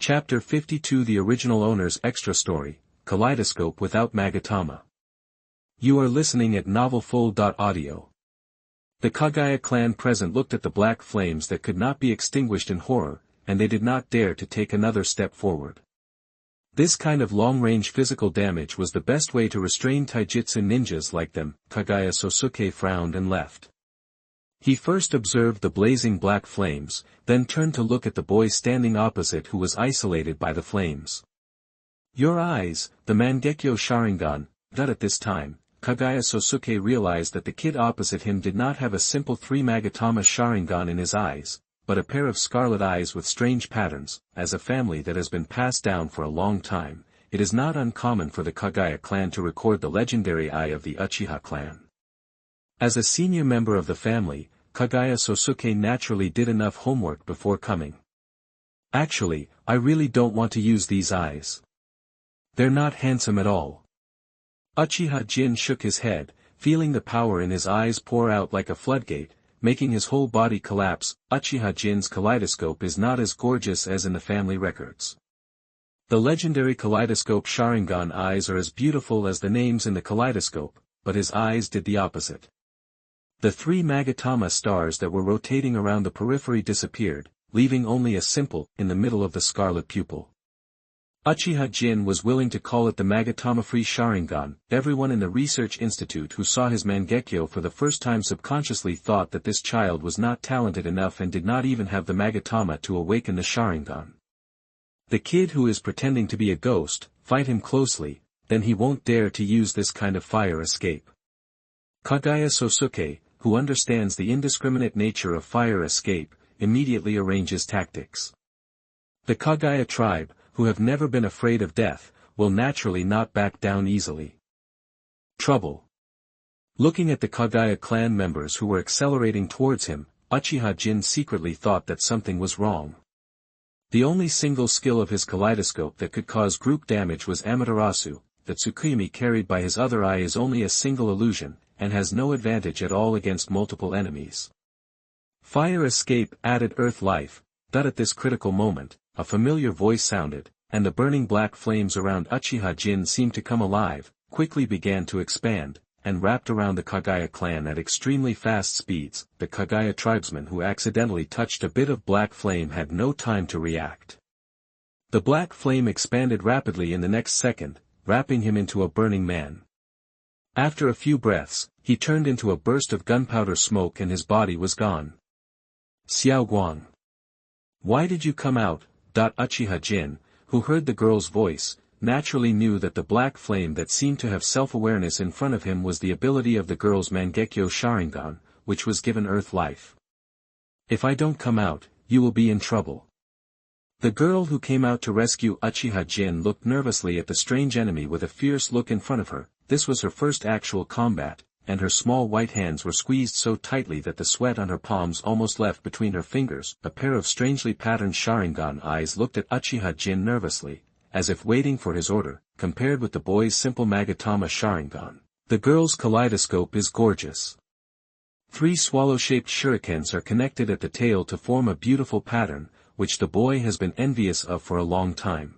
Chapter 52 The Original Owner's Extra Story, Kaleidoscope Without Magatama. You are listening at novelfull.audio. The Kagaya clan present looked at the black flames that could not be extinguished in horror, and they did not dare to take another step forward. This kind of long-range physical damage was the best way to restrain taijutsu ninjas like them. Kagaya Sosuke frowned and left. He first observed the blazing black flames, then turned to look at the boy standing opposite who was isolated by the flames. Your eyes, the Mangekyo Sharingan. At this time, Kagaya Sosuke realized that the kid opposite him did not have a simple 3 Magatama Sharingan in his eyes, but a pair of scarlet eyes with strange patterns. As a family that has been passed down for a long time, it is not uncommon for the Kagaya clan to record the legendary eye of the Uchiha clan. As a senior member of the family, Kagaya Sosuke naturally did enough homework before coming. Actually, I really don't want to use these eyes. They're not handsome at all. Uchiha Jin shook his head, feeling the power in his eyes pour out like a floodgate, making his whole body collapse. Uchiha Jin's kaleidoscope is not as gorgeous as in the family records. The legendary kaleidoscope Sharingan eyes are as beautiful as the names in the kaleidoscope, but his eyes did the opposite. The 3 Magatama stars that were rotating around the periphery disappeared, leaving only a simple, in the middle of the scarlet pupil. Uchiha Jin was willing to call it the Magatama-free Sharingan. Everyone in the research institute who saw his Mangekyo for the first time subconsciously thought that this child was not talented enough and did not even have the Magatama to awaken the Sharingan. The kid who is pretending to be a ghost, fight him closely, then he won't dare to use this kind of fire escape. Kagaya Sosuke, who understands the indiscriminate nature of fire escape, immediately arranges tactics. The Kagaya tribe, who have never been afraid of death, will naturally not back down easily. Trouble. Looking at the Kagaya clan members who were accelerating towards him, Uchiha Jin secretly thought that something was wrong. The only single skill of his kaleidoscope that could cause group damage was Amaterasu. The Tsukuyomi carried by his other eye is only a single illusion, and has no advantage at all against multiple enemies. Fire escape added earth life. At this critical moment, a familiar voice sounded, and the burning black flames around Uchiha Jin seemed to come alive, quickly began to expand, and wrapped around the Kagaya clan at extremely fast speeds. The Kagaya tribesman who accidentally touched a bit of black flame had no time to react. The black flame expanded rapidly in the next second, wrapping him into a burning man. After a few breaths, he turned into a burst of gunpowder smoke and his body was gone. Xiao Guang. Why did you come out? Uchiha Jin, who heard the girl's voice, naturally knew that the black flame that seemed to have self-awareness in front of him was the ability of the girl's Mangekyo Sharingan, which was given earth life. If I don't come out, you will be in trouble. The girl who came out to rescue Uchiha Jin looked nervously at the strange enemy with a fierce look in front of her. This was her first actual combat, and her small white hands were squeezed so tightly that the sweat on her palms almost left between her fingers. A pair of strangely patterned Sharingan eyes looked at Uchiha Jin nervously, as if waiting for his order. Compared with the boy's simple Magatama Sharingan, the girl's kaleidoscope is gorgeous. 3 swallow-shaped shurikens are connected at the tail to form a beautiful pattern, which the boy has been envious of for a long time.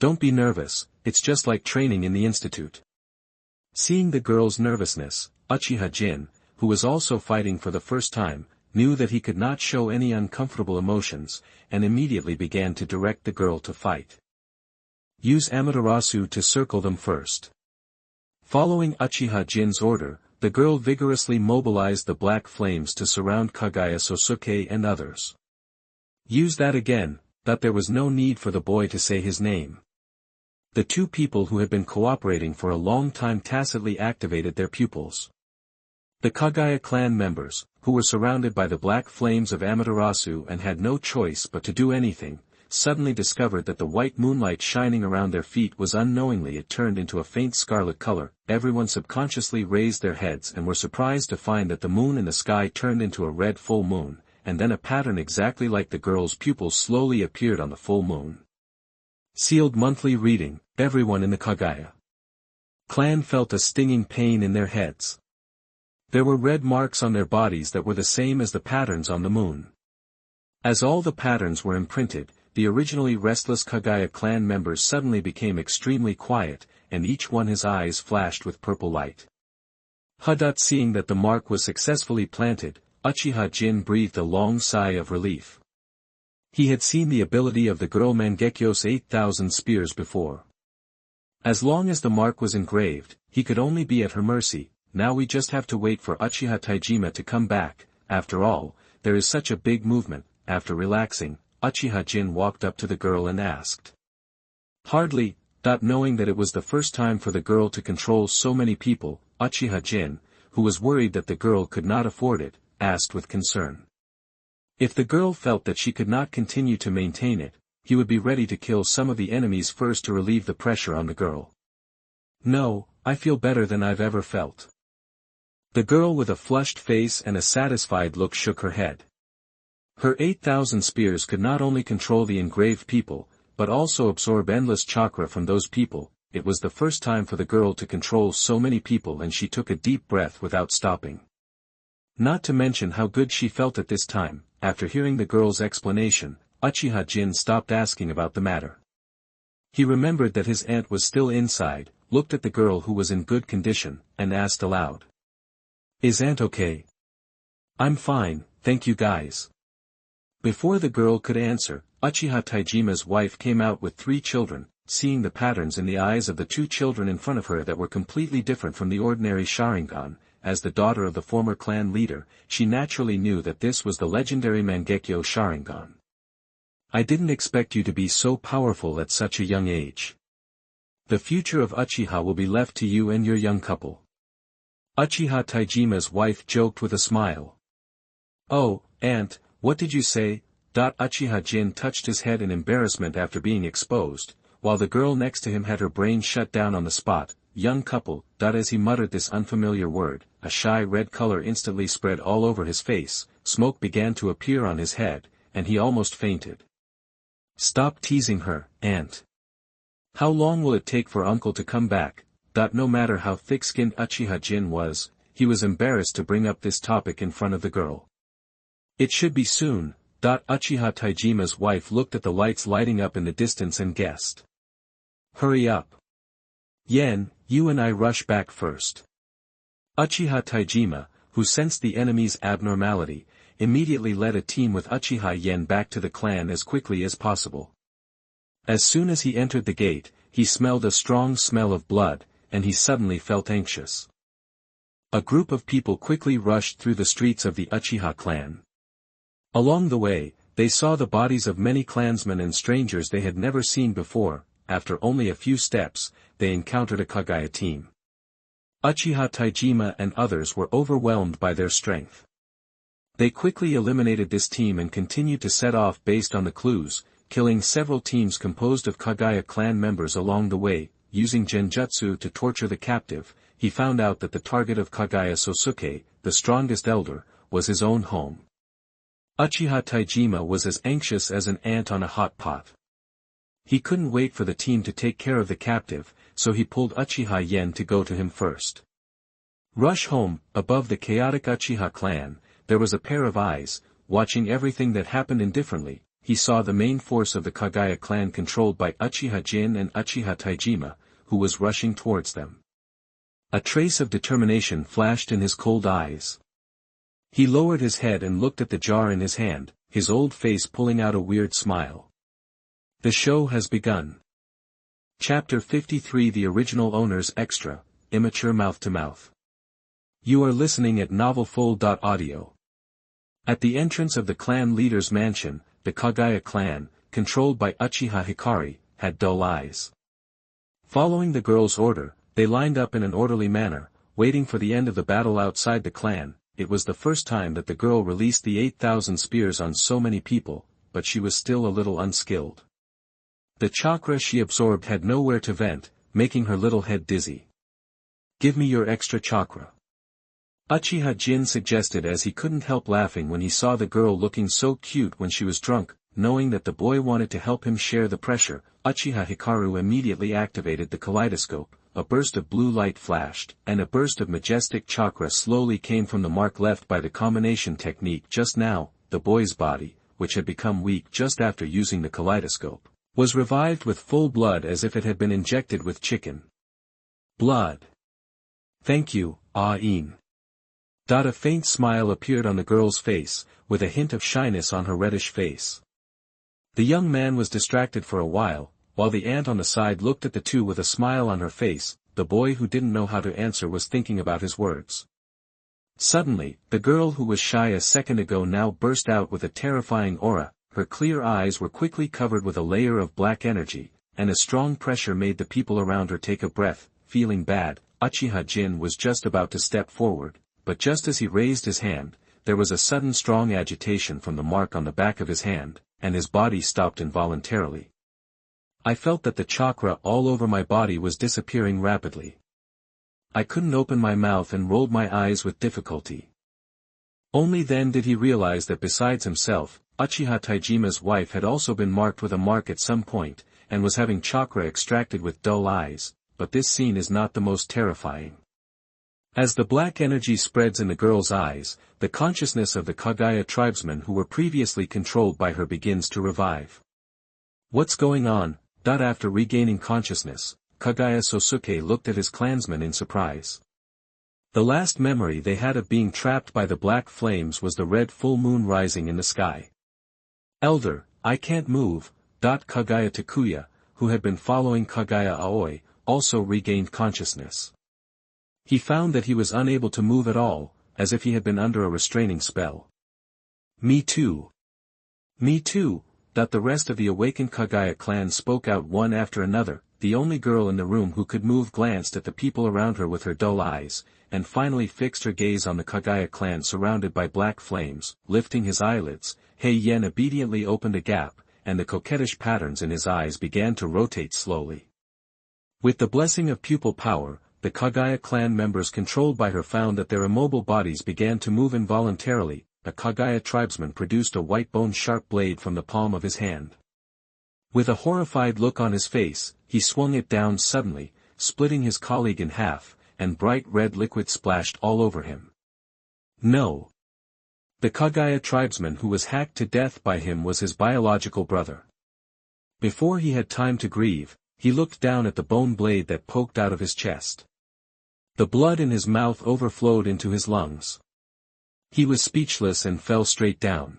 Don't be nervous, it's just like training in the institute. Seeing the girl's nervousness, Uchiha Jin, who was also fighting for the first time, knew that he could not show any uncomfortable emotions, and immediately began to direct the girl to fight. Use Amaterasu to circle them first. Following Uchiha Jin's order, the girl vigorously mobilized the black flames to surround Kagaya Sosuke and others. Use that again. There was no need for the boy to say his name. The 2 people who had been cooperating for a long time tacitly activated their pupils. The Kagaya clan members, who were surrounded by the black flames of Amaterasu and had no choice but to do anything, suddenly discovered that the white moonlight shining around their feet was unknowingly it turned into a faint scarlet color. Everyone subconsciously raised their heads and were surprised to find that the moon in the sky turned into a red full moon, and then a pattern exactly like the girl's pupils slowly appeared on the full moon. Sealed monthly reading. Everyone in the Kagaya clan felt a stinging pain in their heads. There were red marks on their bodies that were the same as the patterns on the moon. As all the patterns were imprinted, the originally restless Kagaya clan members suddenly became extremely quiet, and each one his eyes flashed with purple light. Seeing that the mark was successfully planted, Uchiha Jin breathed a long sigh of relief. He had seen the ability of the girl Mangekyo's 8,000 spears before. As long as the mark was engraved, he could only be at her mercy. Now we just have to wait for Uchiha Taijima to come back. After all, there is such a big movement. After relaxing, Uchiha Jin walked up to the girl and asked. Hardly, knowing that it was the first time for the girl to control so many people, Uchiha Jin, who was worried that the girl could not afford it, asked with concern. If the girl felt that she could not continue to maintain it, he would be ready to kill some of the enemies first to relieve the pressure on the girl. No, I feel better than I've ever felt. The girl with a flushed face and a satisfied look shook her head. Her 8,000 spears could not only control the engraved people, but also absorb endless chakra from those people. It was the first time for the girl to control so many people, and she took a deep breath without stopping. Not to mention how good she felt at this time. After hearing the girl's explanation, Uchiha Jin stopped asking about the matter. He remembered that his aunt was still inside, looked at the girl who was in good condition, and asked aloud. Is Aunt okay? I'm fine, thank you guys. Before the girl could answer, Uchiha Taijima's wife came out with 3 children, seeing the patterns in the eyes of the 2 children in front of her that were completely different from the ordinary Sharingan. As the daughter of the former clan leader, she naturally knew that this was the legendary Mangekyo Sharingan. I didn't expect you to be so powerful at such a young age. The future of Uchiha will be left to you and your young couple. Uchiha Taijima's wife joked with a smile. Oh, Aunt, what did you say? Uchiha Jin touched his head in embarrassment after being exposed, while the girl next to him had her brain shut down on the spot. Young couple. As he muttered this unfamiliar word, a shy red color instantly spread all over his face, smoke began to appear on his head, and he almost fainted. Stop teasing her, Aunt. How long will it take for Uncle to come back? No matter how thick-skinned Uchiha Jin was, he was embarrassed to bring up this topic in front of the girl. It should be soon. Uchiha Taijima's wife looked at the lights lighting up in the distance and guessed. Hurry up. Yen, you and I rush back first. Uchiha Taijima, who sensed the enemy's abnormality, immediately led a team with Uchiha Yen back to the clan as quickly as possible. As soon as he entered the gate, he smelled a strong smell of blood, and he suddenly felt anxious. A group of people quickly rushed through the streets of the Uchiha clan. Along the way, they saw the bodies of many clansmen and strangers they had never seen before. After only a few steps, they encountered a Kagaya team. Uchiha Taijima and others were overwhelmed by their strength. They quickly eliminated this team and continued to set off based on the clues, killing several teams composed of Kagaya clan members along the way. Using genjutsu to torture the captive, he found out that the target of Kagaya Sosuke, the strongest elder, was his own home. Uchiha Taijima was as anxious as an ant on a hot pot. He couldn't wait for the team to take care of the captive, so he pulled Uchiha Yen to go to him first. Rush home. Above the chaotic Uchiha clan, there was a pair of eyes, watching everything that happened indifferently. He saw the main force of the Kagaya clan controlled by Uchiha Jin and Uchiha Taijima, who was rushing towards them. A trace of determination flashed in his cold eyes. He lowered his head and looked at the jar in his hand, his old face pulling out a weird smile. The show has begun. Chapter 53 The Original Owners Extra, Immature Mouth-to-Mouth. You are listening at NovelFull.audio. At the entrance of the clan leader's mansion, the Kagaya clan, controlled by Uchiha Hikari, had dull eyes. Following the girl's order, they lined up in an orderly manner, waiting for the end of the battle outside the clan. It was the first time that the girl released the 8,000 spears on so many people, but she was still a little unskilled. The chakra she absorbed had nowhere to vent, making her little head dizzy. Give me your extra chakra. Uchiha Jin suggested as he couldn't help laughing when he saw the girl looking so cute when she was drunk. Knowing that the boy wanted to help him share the pressure, Uchiha Hikaru immediately activated the kaleidoscope. A burst of blue light flashed, and a burst of majestic chakra slowly came from the mark left by the combination technique just now. The boy's body, which had become weak just after using the kaleidoscope, was revived with full blood as if it had been injected with chicken blood. Thank you, Ah-in. A faint smile appeared on the girl's face, with a hint of shyness on her reddish face. The young man was distracted for a while the aunt on the side looked at the two with a smile on her face. The boy who didn't know how to answer was thinking about his words. Suddenly, the girl who was shy a second ago now burst out with a terrifying aura. Her clear eyes were quickly covered with a layer of black energy, and a strong pressure made the people around her take a breath. Feeling bad, Uchiha Jin was just about to step forward, but just as he raised his hand, there was a sudden strong agitation from the mark on the back of his hand, and his body stopped involuntarily. I felt that the chakra all over my body was disappearing rapidly. I couldn't open my mouth and rolled my eyes with difficulty. Only then did he realize that besides himself, Uchiha Taijima's wife had also been marked with a mark at some point, and was having chakra extracted with dull eyes, but this scene is not the most terrifying. As the black energy spreads in the girl's eyes, the consciousness of the Kagaya tribesmen who were previously controlled by her begins to revive. What's going on? After regaining consciousness, Kagaya Sosuke looked at his clansmen in surprise. The last memory they had of being trapped by the black flames was the red full moon rising in the sky. Elder, I can't move. Kagaya Takuya, who had been following Kagaya Aoi, also regained consciousness. He found that he was unable to move at all, as if he had been under a restraining spell. Me too. Me too. The rest of the awakened Kagaya clan spoke out one after another. The only girl in the room who could move glanced at the people around her with her dull eyes, and finally fixed her gaze on the Kagaya clan surrounded by black flames. Lifting his eyelids, Hei Yen obediently opened a gap, and the coquettish patterns in his eyes began to rotate slowly. With the blessing of pupil power, the Kagaya clan members controlled by her found that their immobile bodies began to move involuntarily. A Kagaya tribesman produced a white bone-sharp blade from the palm of his hand. With a horrified look on his face, he swung it down suddenly, splitting his colleague in half, and bright red liquid splashed all over him. No! The Kagaya tribesman who was hacked to death by him was his biological brother. Before he had time to grieve, he looked down at the bone blade that poked out of his chest. The blood in his mouth overflowed into his lungs. He was speechless and fell straight down.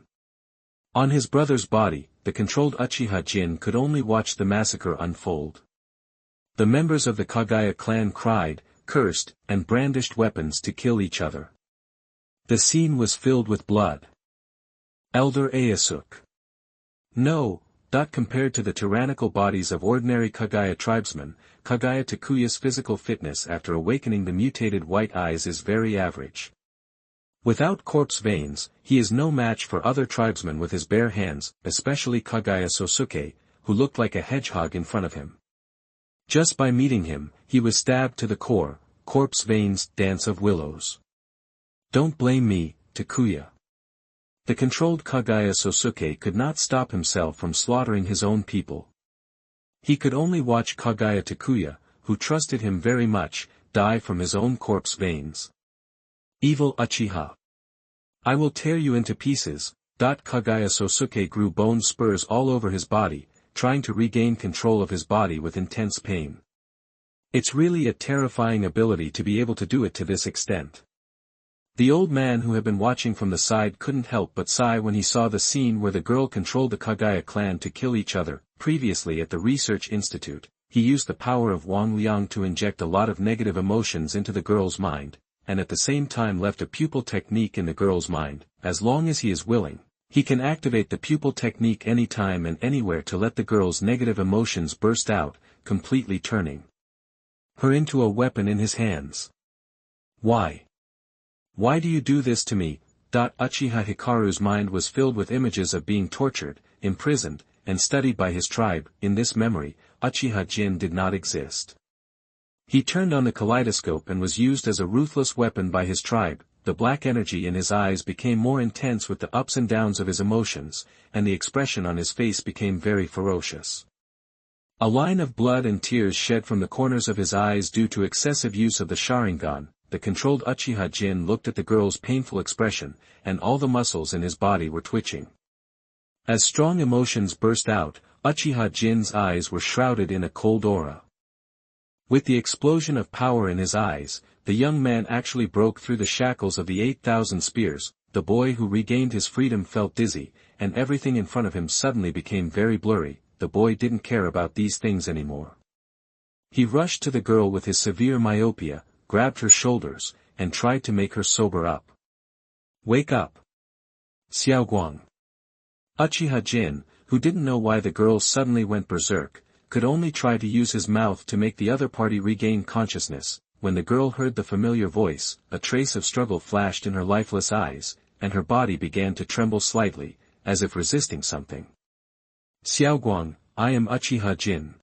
On his brother's body, the controlled Uchiha Jin could only watch the massacre unfold. The members of the Kagaya clan cried, cursed, and brandished weapons to kill each other. The scene was filled with blood. Elder Aesuk. No, compared to the tyrannical bodies of ordinary Kagaya tribesmen, Kagaya Takuya's physical fitness after awakening the mutated white eyes is very average. Without corpse veins, he is no match for other tribesmen with his bare hands, especially Kagaya Sosuke, who looked like a hedgehog in front of him. Just by meeting him, he was stabbed to the core. Corpse veins, dance of willows. Don't blame me, Takuya. The controlled Kagaya Sosuke could not stop himself from slaughtering his own people. He could only watch Kagaya Takuya, who trusted him very much, die from his own corpse veins. Evil Uchiha. I will tear you into pieces. Kagaya Sosuke grew bone spurs all over his body, trying to regain control of his body with intense pain. It's really a terrifying ability to be able to do it to this extent. The old man who had been watching from the side couldn't help but sigh when he saw the scene where the girl controlled the Kagaya clan to kill each other. Previously at the research institute, he used the power of Wang Liang to inject a lot of negative emotions into the girl's mind, and at the same time left a pupil technique in the girl's mind. As long as he is willing, he can activate the pupil technique anytime and anywhere to let the girl's negative emotions burst out, completely turning her into a weapon in his hands. Why? Why do you do this to me? Uchiha Hikaru's mind was filled with images of being tortured, imprisoned, and studied by his tribe. In this memory, Uchiha Jin did not exist. He turned on the kaleidoscope and was used as a ruthless weapon by his tribe. The black energy in his eyes became more intense with the ups and downs of his emotions, and the expression on his face became very ferocious. A line of blood and tears shed from the corners of his eyes due to excessive use of the Sharingan. The controlled Uchiha Jin looked at the girl's painful expression, and all the muscles in his body were twitching. As strong emotions burst out, Uchiha Jin's eyes were shrouded in a cold aura. With the explosion of power in his eyes, the young man actually broke through the shackles of the 8,000 spears. The boy who regained his freedom felt dizzy, and everything in front of him suddenly became very blurry. The boy didn't care about these things anymore. He rushed to the girl with his severe myopia, grabbed her shoulders, and tried to make her sober up. Wake up, Xiaoguang. Uchiha Jin, who didn't know why the girl suddenly went berserk, could only try to use his mouth to make the other party regain consciousness. When the girl heard the familiar voice, a trace of struggle flashed in her lifeless eyes, and her body began to tremble slightly, as if resisting something. Xiaoguang, I am Uchiha Jin.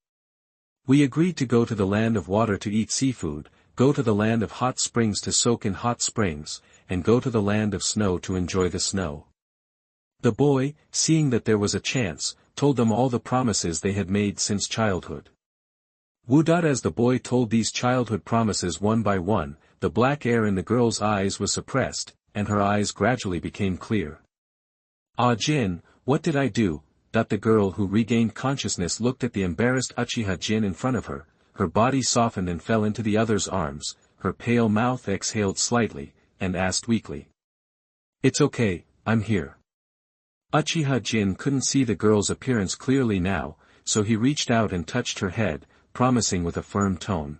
We agreed to go to the land of water to eat seafood, go to the land of hot springs to soak in hot springs, and go to the land of snow to enjoy the snow. The boy, seeing that there was a chance, told them all the promises they had made since childhood. As the boy told these childhood promises one by one, the black air in the girl's eyes was suppressed, and her eyes gradually became clear. Ah Jin, what did I do? The girl who regained consciousness looked at the embarrassed Uchiha Jin in front of her, her body softened and fell into the other's arms, her pale mouth exhaled slightly, and asked weakly. It's okay, I'm here. Uchiha Jin couldn't see the girl's appearance clearly now, so he reached out and touched her head, promising with a firm tone.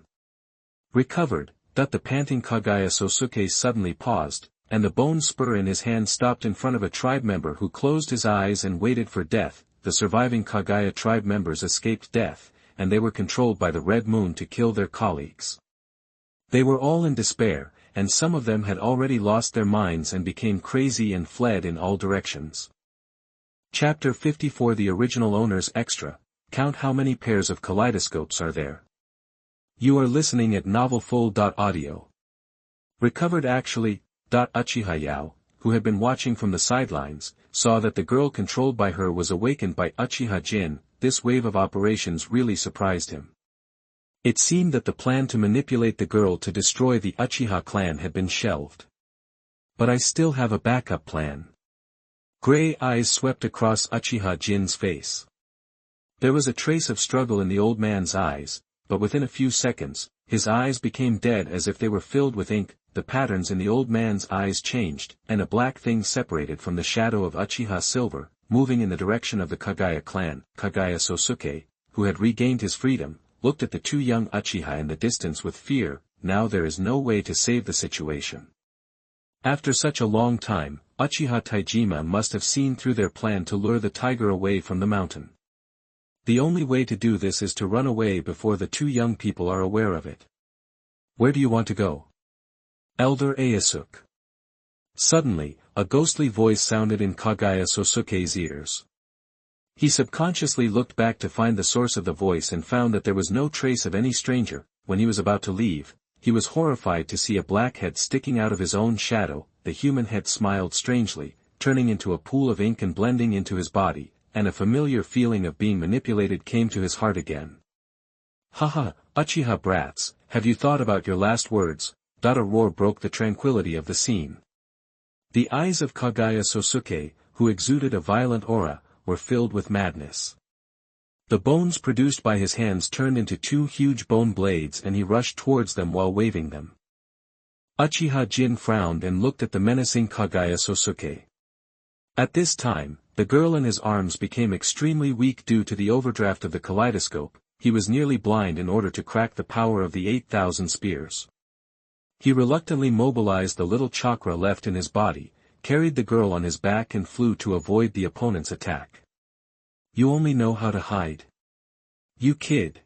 Recovered, the panting Kagaya Sosuke suddenly paused, and the bone spur in his hand stopped in front of a tribe member who closed his eyes and waited for death. The surviving Kagaya tribe members escaped death, and they were controlled by the Red Moon to kill their colleagues. They were all in despair, and some of them had already lost their minds and became crazy and fled in all directions. Chapter 54 The Original Owners Extra. Count how many pairs of kaleidoscopes are there. You are listening at novelfull.audio. Recovered actually. Uchiha Yao, who had been watching from the sidelines, saw that the girl controlled by her was awakened by Uchiha Jin. This wave of operations really surprised him. It seemed that the plan to manipulate the girl to destroy the Uchiha clan had been shelved. But I still have a backup plan. Gray eyes swept across Uchiha Jin's face. There was a trace of struggle in the old man's eyes, but within a few seconds, his eyes became dead as if they were filled with ink. The patterns in the old man's eyes changed, and a black thing separated from the shadow of Uchiha Silver, moving in the direction of the Kagaya clan. Kagaya Sosuke, who had regained his freedom, looked at the two young Uchiha in the distance with fear. Now there is no way to save the situation. After such a long time, Uchiha Taijima must have seen through their plan to lure the tiger away from the mountain. The only way to do this is to run away before the two young people are aware of it. Where do you want to go? Elder Ayasuk. Suddenly, a ghostly voice sounded in Kagaya Sosuke's ears. He subconsciously looked back to find the source of the voice and found that there was no trace of any stranger. When he was about to leave, he was horrified to see a black head sticking out of his own shadow. The human head smiled strangely, turning into a pool of ink and blending into his body, and a familiar feeling of being manipulated came to his heart again. Haha, Uchiha brats, have you thought about your last words? A roar broke the tranquility of the scene. The eyes of Kagaya Sosuke, who exuded a violent aura, were filled with madness. The bones produced by his hands turned into two huge bone blades and he rushed towards them while waving them. Uchiha Jin frowned and looked at the menacing Kagaya Sosuke. At this time, the girl in his arms became extremely weak due to the overdraft of the kaleidoscope. He was nearly blind in order to crack the power of the 8,000 spears. He reluctantly mobilized the little chakra left in his body, carried the girl on his back and flew to avoid the opponent's attack. You only know how to hide. You kid.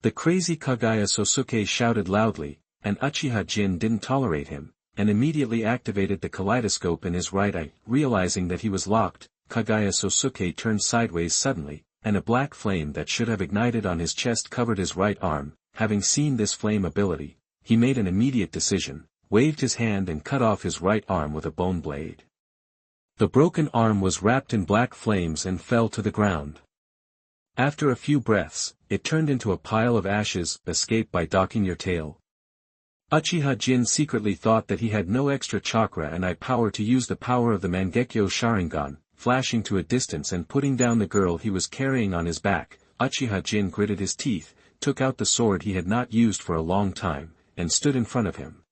The crazy Kagaya Sosuke shouted loudly, and Uchiha Jin didn't tolerate him, and immediately activated the kaleidoscope in his right eye. Realizing that he was locked, Kagaya Sosuke turned sideways suddenly, and a black flame that should have ignited on his chest covered his right arm. Having seen this flame ability, he made an immediate decision, waved his hand and cut off his right arm with a bone blade. The broken arm was wrapped in black flames and fell to the ground. After a few breaths, it turned into a pile of ashes. Escape by docking your tail. Uchiha Jin secretly thought that he had no extra chakra and eye power to use the power of the Mangekyo Sharingan. flashing to a distance and putting down the girl he was carrying on his back. Uchiha Jin gritted his teeth, took out the sword he had not used for a long time, and stood in front of him.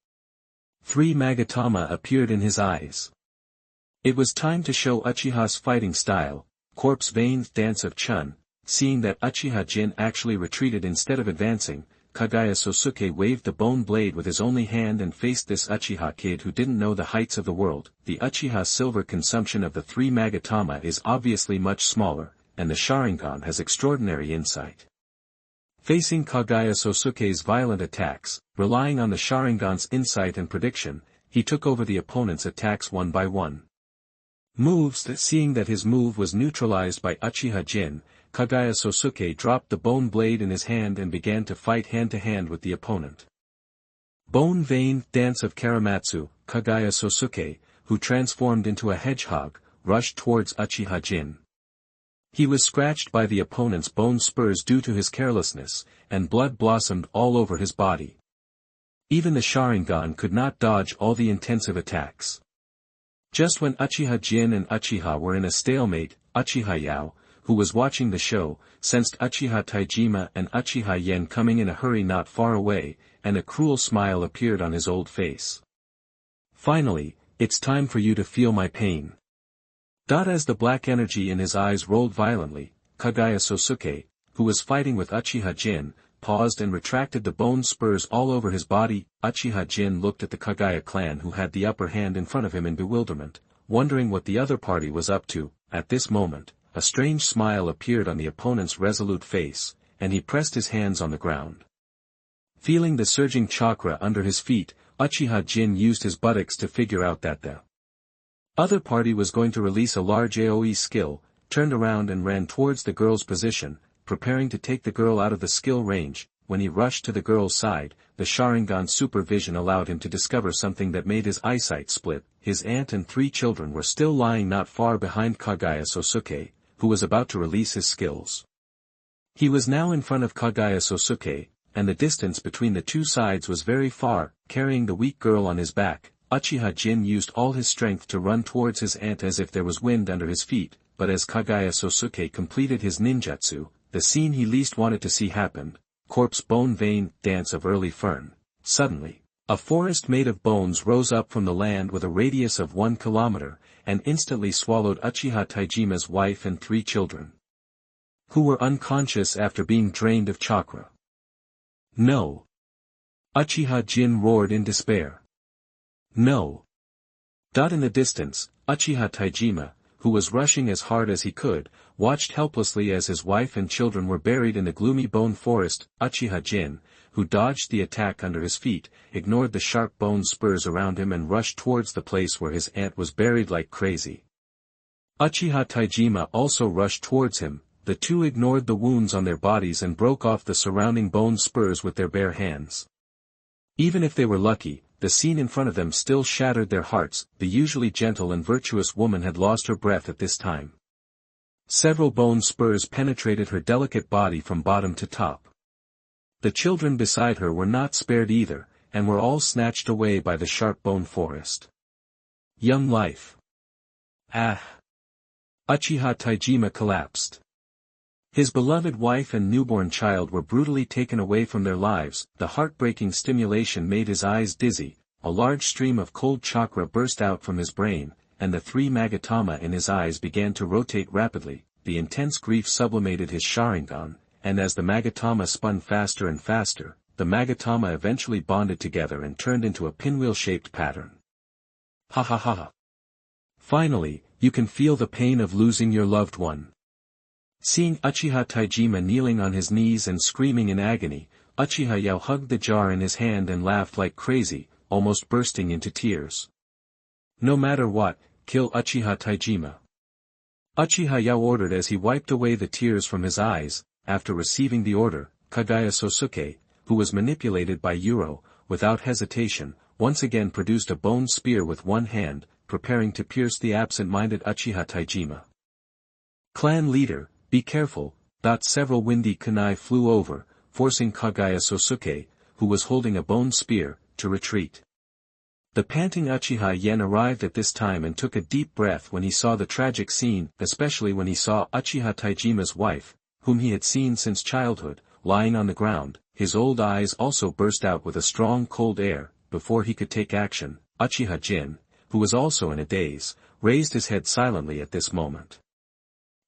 3 magatama appeared in his eyes. It was time to show Uchiha's fighting style, Corpse Vein's Dance of Chun. Seeing that Uchiha Jin actually retreated instead of advancing, Kagaya Sosuke waved the bone blade with his only hand and faced this Uchiha kid who didn't know the heights of the world. The Uchiha silver consumption of the 3 magatama is obviously much smaller, and the Sharingan has extraordinary insight. Facing Kagaya Sosuke's violent attacks, relying on the Sharingan's insight and prediction, he took over the opponent's attacks one by one. Seeing that his move was neutralized by Uchiha Jin, Kagaya Sosuke dropped the bone blade in his hand and began to fight hand-to-hand with the opponent. Bone Vein Dance of Karamatsu. Kagaya Sosuke, who transformed into a hedgehog, rushed towards Uchiha Jin. He was scratched by the opponent's bone spurs due to his carelessness, and blood blossomed all over his body. Even the Sharingan could not dodge all the intensive attacks. Just when Uchiha Jin and Uchiha were in a stalemate, Uchiha Yao, who was watching the show, sensed Uchiha Taijima and Uchiha Yen coming in a hurry not far away, and a cruel smile appeared on his old face. Finally, it's time for you to feel my pain. As the black energy in his eyes rolled violently, Kagaya Sosuke, who was fighting with Uchiha Jin, paused and retracted the bone spurs all over his body. Uchiha Jin looked at the Kagaya clan who had the upper hand in front of him in bewilderment, wondering what the other party was up to. At this moment, a strange smile appeared on the opponent's resolute face, and he pressed his hands on the ground. Feeling the surging chakra under his feet, Uchiha Jin used his buttocks to figure out that the other party was going to release a large AoE skill, turned around and ran towards the girl's position, preparing to take the girl out of the skill range. When he rushed to the girl's side, the Sharingan supervision allowed him to discover something that made his eyesight split. His aunt and 3 children were still lying not far behind Kagaya Sosuke, who was about to release his skills. He was now in front of Kagaya Sosuke, and the distance between the two sides was very far. Carrying the weak girl on his back, Uchiha Jin used all his strength to run towards his aunt as if there was wind under his feet, but as Kagaya Sosuke completed his ninjutsu, the scene he least wanted to see happened. Corpse Bone Vein Dance of Early Fern. Suddenly, a forest made of bones rose up from the land with a radius of 1 kilometer, and instantly swallowed Uchiha Taijima's wife and 3 children, who were unconscious after being drained of chakra. No! Uchiha Jin roared in despair. No! In the distance, Uchiha Taijima, who was rushing as hard as he could, watched helplessly as his wife and children were buried in the gloomy bone forest. Uchiha Jin, who dodged the attack under his feet, ignored the sharp bone spurs around him and rushed towards the place where his aunt was buried like crazy. Uchiha Taijima also rushed towards him. The two ignored the wounds on their bodies and broke off the surrounding bone spurs with their bare hands. Even if they were lucky, the scene in front of them still shattered their hearts. The usually gentle and virtuous woman had lost her breath at this time. Several bone spurs penetrated her delicate body from bottom to top. The children beside her were not spared either, and were all snatched away by the sharp bone forest. Young life. Ah! Uchiha Taijima collapsed. His beloved wife and newborn child were brutally taken away from their lives. The heartbreaking stimulation made his eyes dizzy, a large stream of cold chakra burst out from his brain, and the 3 magatama in his eyes began to rotate rapidly. The intense grief sublimated his Sharingan, and as the magatama spun faster and faster, the magatama eventually bonded together and turned into a pinwheel-shaped pattern. Ha ha ha ha. Finally, you can feel the pain of losing your loved one. Seeing Uchiha Taijima kneeling on his knees and screaming in agony, Uchiha Yao hugged the jar in his hand and laughed like crazy, almost bursting into tears. No matter what, kill Uchiha Taijima. Uchiha Yao ordered as he wiped away the tears from his eyes. After receiving the order, Kagaya Sosuke, who was manipulated by Yuro, without hesitation, once again produced a bone spear with one hand, preparing to pierce the absent-minded Uchiha Taijima. Clan leader, be careful. Several windy kunai flew over, forcing Kagaya Sosuke, who was holding a bone spear, to retreat. The panting Uchiha Yen arrived at this time and took a deep breath when he saw the tragic scene, especially when he saw Uchiha Taijima's wife, whom he had seen since childhood, lying on the ground. His old eyes also burst out with a strong cold air. Before he could take action, Uchiha Jin, who was also in a daze, raised his head silently at this moment.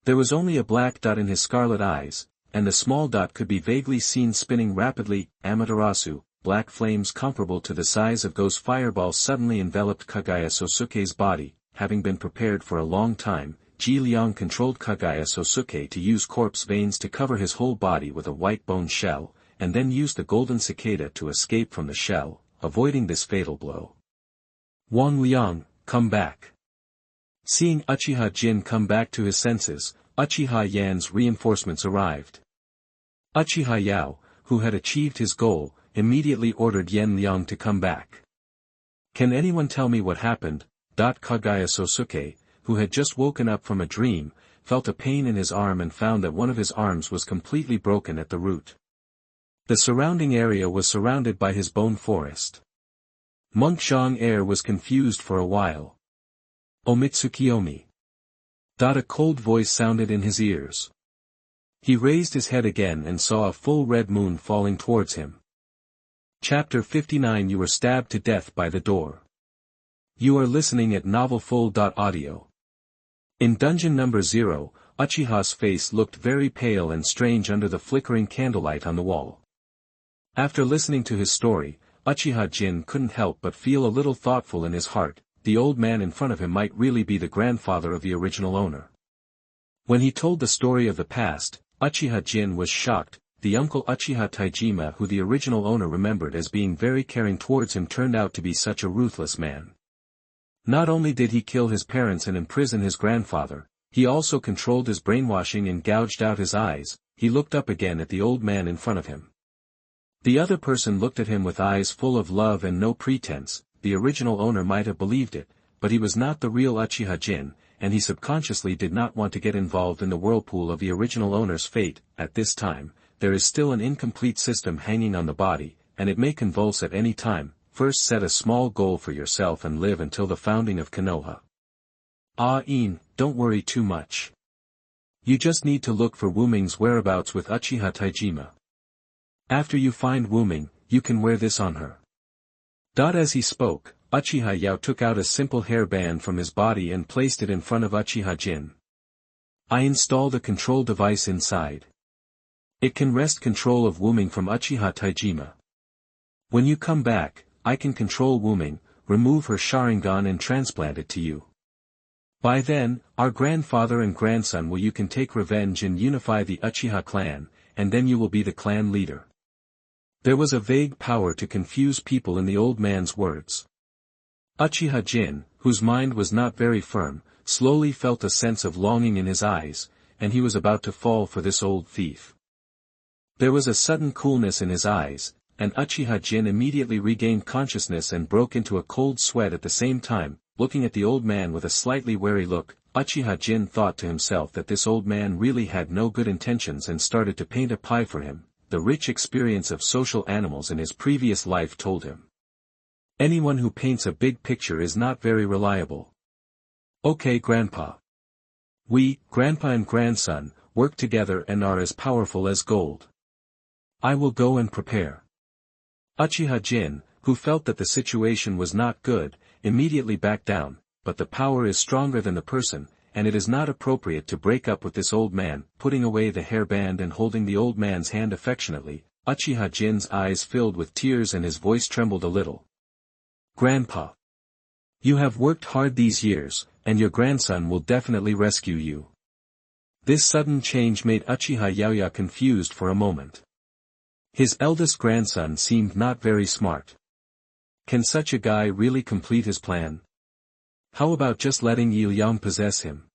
There was only a black dot in his scarlet eyes, and the small dot could be vaguely seen spinning rapidly. Amaterasu, black flames comparable to the size of those fireballs suddenly enveloped Kaguya Sosuke's body. Having been prepared for a long time, Ji Liang controlled Kaguya Sosuke to use corpse veins to cover his whole body with a white bone shell, and then used the golden cicada to escape from the shell, avoiding this fatal blow. Wang Liang, come back. Seeing Uchiha Jin come back to his senses, Uchiha Yan's reinforcements arrived. Uchiha Yao, who had achieved his goal, immediately ordered Yan Liang to come back. Can anyone tell me what happened? Kaguya Sosuke, who had just woken up from a dream, felt a pain in his arm and found that one of his arms was completely broken at the root. The surrounding area was surrounded by his bone forest. Monk Zhang Air was confused for a while. Omitsukiyomi. A cold voice sounded in his ears. He raised his head again and saw a full red moon falling towards him. Chapter 59. You were stabbed to death by the door. You are listening at novelfull.audio. In dungeon number 0, Uchiha's face looked very pale and strange under the flickering candlelight on the wall. After listening to his story, Uchiha Jin couldn't help but feel a little thoughtful in his heart. The old man in front of him might really be the grandfather of the original owner. When he told the story of the past, Uchiha Jin was shocked. The uncle Uchiha Taijima, who the original owner remembered as being very caring towards him, turned out to be such a ruthless man. Not only did he kill his parents and imprison his grandfather, he also controlled his brainwashing and gouged out his eyes. He looked up again at the old man in front of him. The other person looked at him with eyes full of love and no pretense. The original owner might have believed it, but he was not the real Uchiha Jin, and he subconsciously did not want to get involved in the whirlpool of the original owner's fate. At this time, there is still an incomplete system hanging on the body, and it may convulse at any time. First set a small goal for yourself and live until the founding of Konoha. Don't worry too much. You just need to look for Wuming's whereabouts with Uchiha Taijima. After you find Wuming, you can wear this on her. As he spoke, Uchiha Yao took out a simple hairband from his body and placed it in front of Uchiha Jin. I installed a control device inside. It can wrest control of Wuming from Uchiha Taijima. When you come back, I can control Wuming, remove her Sharingan and transplant it to you. By then, our grandfather and grandson you can take revenge and unify the Uchiha clan, and then you will be the clan leader. There was a vague power to confuse people in the old man's words. Uchiha Jin, whose mind was not very firm, slowly felt a sense of longing in his eyes, and he was about to fall for this old thief. There was a sudden coolness in his eyes, and Uchiha Jin immediately regained consciousness and broke into a cold sweat at the same time. Looking at the old man with a slightly wary look, Uchiha Jin thought to himself that this old man really had no good intentions and started to paint a pie for him. The rich experience of social animals in his previous life told him. Anyone who paints a big picture is not very reliable. Okay, Grandpa. We, Grandpa and grandson, work together and are as powerful as gold. I will go and prepare. Uchiha Jin, who felt that the situation was not good, immediately backed down, but the power is stronger than the person, and it is not appropriate to break up with this old man. Putting away the hairband and holding the old man's hand affectionately, Uchiha Jin's eyes filled with tears and his voice trembled a little. Grandpa. You have worked hard these years, and your grandson will definitely rescue you. This sudden change made Uchiha Yaoya confused for a moment. His eldest grandson seemed not very smart. Can such a guy really complete his plan? How about just letting Yi Liang possess him?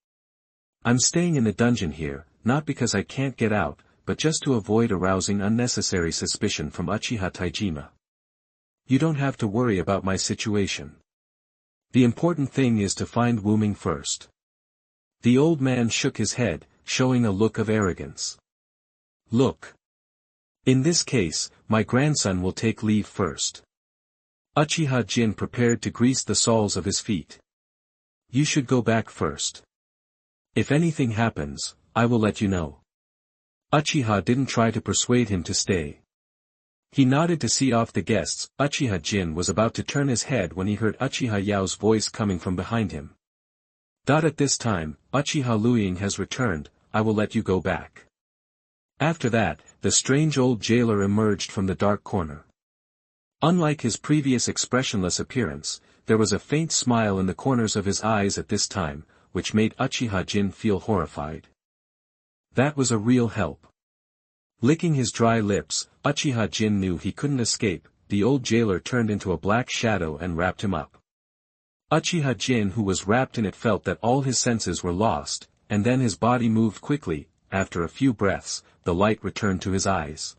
I'm staying in the dungeon here, not because I can't get out, but just to avoid arousing unnecessary suspicion from Uchiha Taijima. You don't have to worry about my situation. The important thing is to find Wuming first. The old man shook his head, showing a look of arrogance. Look. In this case, my grandson will take leave first. Uchiha Jin prepared to grease the soles of his feet. You should go back first. If anything happens, I will let you know. Uchiha didn't try to persuade him to stay. He nodded to see off the guests. Uchiha Jin was about to turn his head when he heard Uchiha Yao's voice coming from behind him. At this time, Uchiha Luiying has returned, I will let you go back. After that, the strange old jailer emerged from the dark corner. Unlike his previous expressionless appearance, there was a faint smile in the corners of his eyes at this time, which made Uchiha Jin feel horrified. That was a real help. Licking his dry lips, Uchiha Jin knew he couldn't escape. The old jailer turned into a black shadow and wrapped him up. Uchiha Jin, who was wrapped in it, felt that all his senses were lost, and then his body moved quickly. After a few breaths, the light returned to his eyes.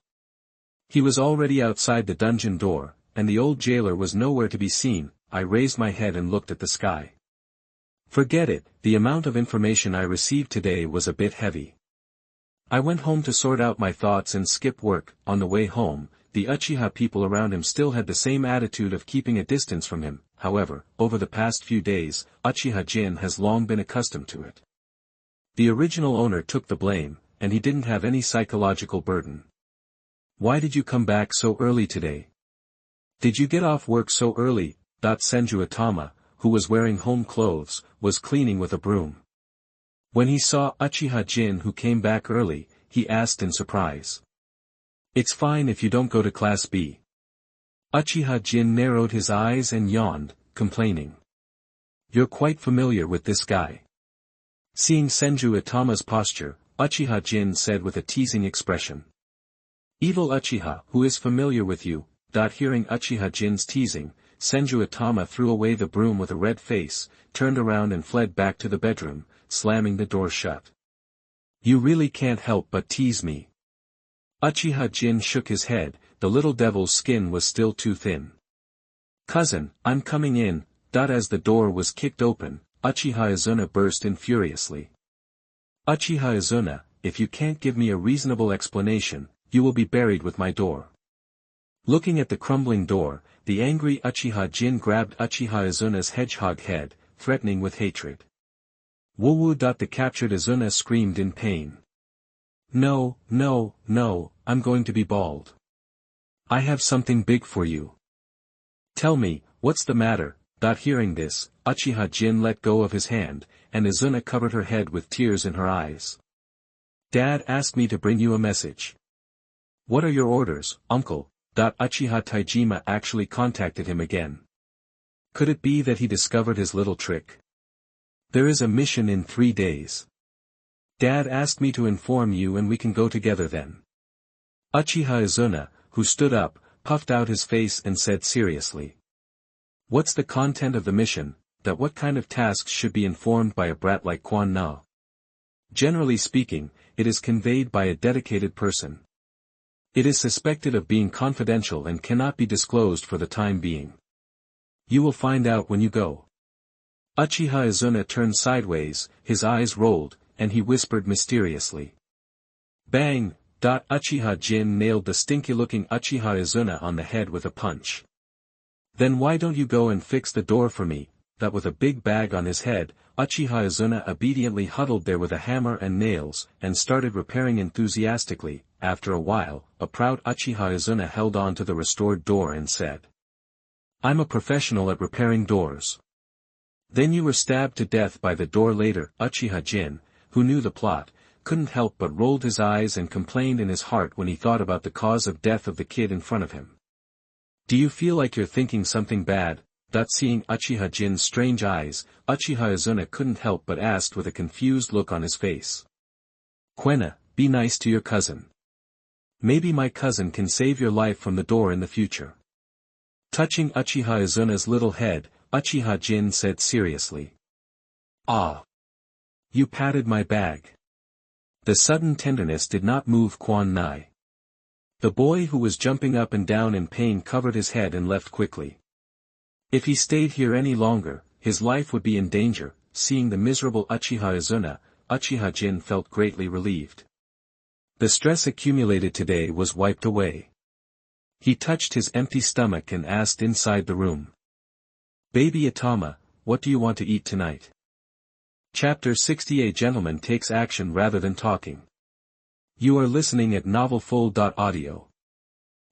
He was already outside the dungeon door, and the old jailer was nowhere to be seen. I raised my head and looked at the sky. Forget it, the amount of information I received today was a bit heavy. I went home to sort out my thoughts and skip work. On the way home, the Uchiha people around him still had the same attitude of keeping a distance from him. However, over the past few days, Uchiha Jin has long been accustomed to it. The original owner took the blame, and he didn't have any psychological burden. Why did you come back so early today? Did you get off work so early? Senju Atama, who was wearing home clothes, was cleaning with a broom. When he saw Uchiha Jin, who came back early, he asked in surprise. It's fine if you don't go to class B. Uchiha Jin narrowed his eyes and yawned, complaining. You're quite familiar with this guy. Seeing Senju Atama's posture, Uchiha Jin said with a teasing expression. Evil Uchiha, who is familiar with you? Hearing Uchiha Jin's teasing, Senju Atama threw away the broom with a red face, turned around and fled back to the bedroom, slamming the door shut. You really can't help but tease me. Uchiha Jin shook his head. The little devil's skin was still too thin. Cousin, I'm coming in. As the door was kicked open, Uchiha Izuna burst in furiously. Uchiha Izuna, if you can't give me a reasonable explanation, you will be buried with my door. Looking at the crumbling door, the angry Uchiha Jin grabbed Uchiha Izuna's hedgehog head, threatening with hatred. Woo-woo. The captured Izuna screamed in pain. No, no, no, I'm going to be bald. I have something big for you. Tell me, what's the matter? Hearing this, Uchiha Jin let go of his hand, and Izuna covered her head with tears in her eyes. Dad asked me to bring you a message. What are your orders, uncle? Uchiha Taijima actually contacted him again. Could it be that he discovered his little trick? There is a mission in 3 days. Dad asked me to inform you and we can go together then. Uchiha Izuna, who stood up, puffed out his face and said seriously. What's the content of the mission? What kind of tasks should be informed by a brat like Quan Na? Generally speaking, it is conveyed by a dedicated person. It is suspected of being confidential and cannot be disclosed for the time being. You will find out when you go. Uchiha Izuna turned sideways, his eyes rolled, and he whispered mysteriously. Bang! Uchiha Jin nailed the stinky-looking Uchiha Izuna on the head with a punch. Then why don't you go and fix the door for me? With a big bag on his head, Uchiha Izuna obediently huddled there with a hammer and nails, and started repairing enthusiastically. After a while, a proud Uchiha Izuna held on to the restored door and said. I'm a professional at repairing doors. Then you were stabbed to death by the door later. Uchiha Jin, who knew the plot, couldn't help but rolled his eyes and complained in his heart when he thought about the cause of death of the kid in front of him. Do you feel like you're thinking something bad? Seeing Uchiha Jin's strange eyes, Uchiha Izuna couldn't help but asked with a confused look on his face. Quena, be nice to your cousin. Maybe my cousin can save your life from the door in the future. Touching Uchiha Izuna's little head, Uchiha Jin said seriously. Ah! You patted my bag. The sudden tenderness did not move Quan Na. The boy who was jumping up and down in pain covered his head and left quickly. If he stayed here any longer, his life would be in danger. Seeing the miserable Uchiha Izuna, Uchiha Jin felt greatly relieved. The stress accumulated today was wiped away. He touched his empty stomach and asked inside the room. Baby Atama, what do you want to eat tonight? Chapter 60. A gentleman takes action rather than talking. You are listening at NovelFull.audio.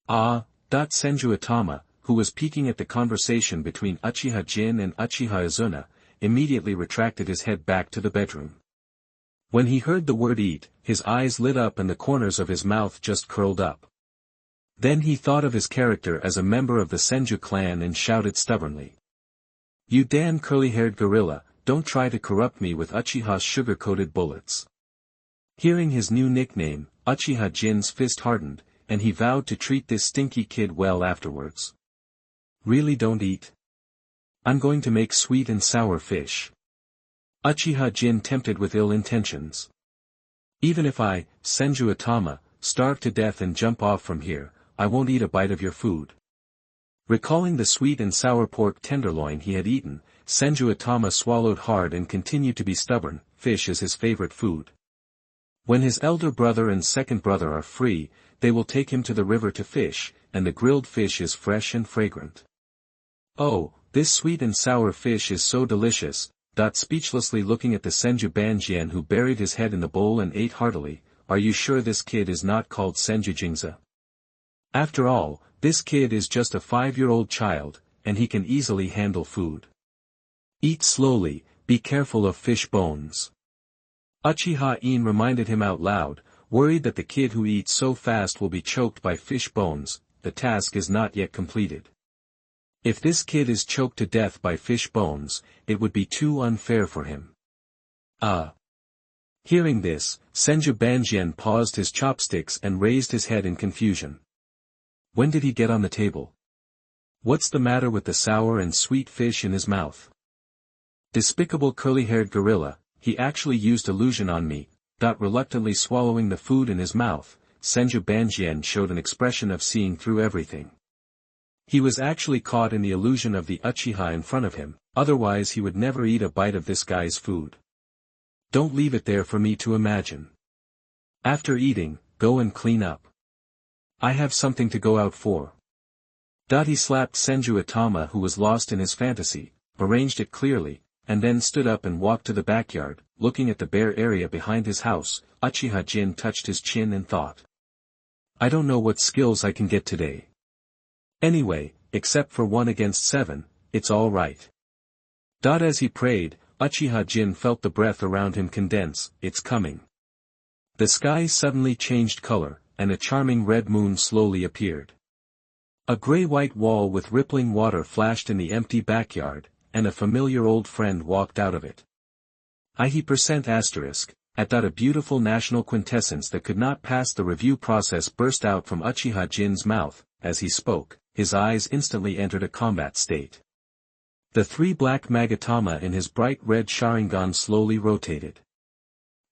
Senju Atama, who was peeking at the conversation between Uchiha Jin and Uchiha Izuna, immediately retracted his head back to the bedroom. When he heard the word eat, his eyes lit up and the corners of his mouth just curled up. Then he thought of his character as a member of the Senju clan and shouted stubbornly. You damn curly-haired gorilla, don't try to corrupt me with Uchiha's sugar-coated bullets. Hearing his new nickname, Uchiha Jin's fist hardened, and he vowed to treat this stinky kid well afterwards. Really don't eat? I'm going to make sweet and sour fish. Uchiha Jin tempted with ill intentions. Even if I, Senju Atama, starve to death and jump off from here, I won't eat a bite of your food. Recalling the sweet and sour pork tenderloin he had eaten, Senju Atama swallowed hard and continued to be stubborn. Fish is his favorite food. When his elder brother and second brother are free, they will take him to the river to fish, and the grilled fish is fresh and fragrant. Oh, this sweet and sour fish is so delicious. Speechlessly looking at the Senju Banjian who buried his head in the bowl and ate heartily, are you sure this kid is not called Senju Jingza? After all, this kid is just a 5-year-old child, and he can easily handle food. Eat slowly, be careful of fish bones. Uchiha In reminded him out loud, worried that the kid who eats so fast will be choked by fish bones. The task is not yet completed. If this kid is choked to death by fish bones, it would be too unfair for him. Hearing this, Senju Banjian paused his chopsticks and raised his head in confusion. When did he get on the table? What's the matter with the sour and sweet fish in his mouth? Despicable curly-haired gorilla, he actually used illusion on me. Reluctantly swallowing the food in his mouth, Senju Banjian showed an expression of seeing through everything. He was actually caught in the illusion of the Uchiha in front of him, otherwise he would never eat a bite of this guy's food. Don't leave it there for me to imagine. After eating, go and clean up. I have something to go out for. He slapped Senju Atama who was lost in his fantasy, arranged it clearly, and then stood up and walked to the backyard. Looking at the bare area behind his house, Uchiha Jin touched his chin and thought. I don't know what skills I can get today. Anyway, except for 1 against 7, it's all right. As he prayed, Uchiha Jin felt the breath around him condense. It's coming. The sky suddenly changed color, and a charming red moon slowly appeared. A gray-white wall with rippling water flashed in the empty backyard, and a familiar old friend walked out of it. %*, at a beautiful national quintessence that could not pass the review process burst out from Uchiha Jin's mouth. As he spoke, his eyes instantly entered a combat state. The 3 black magatama in his bright red Sharingan slowly rotated.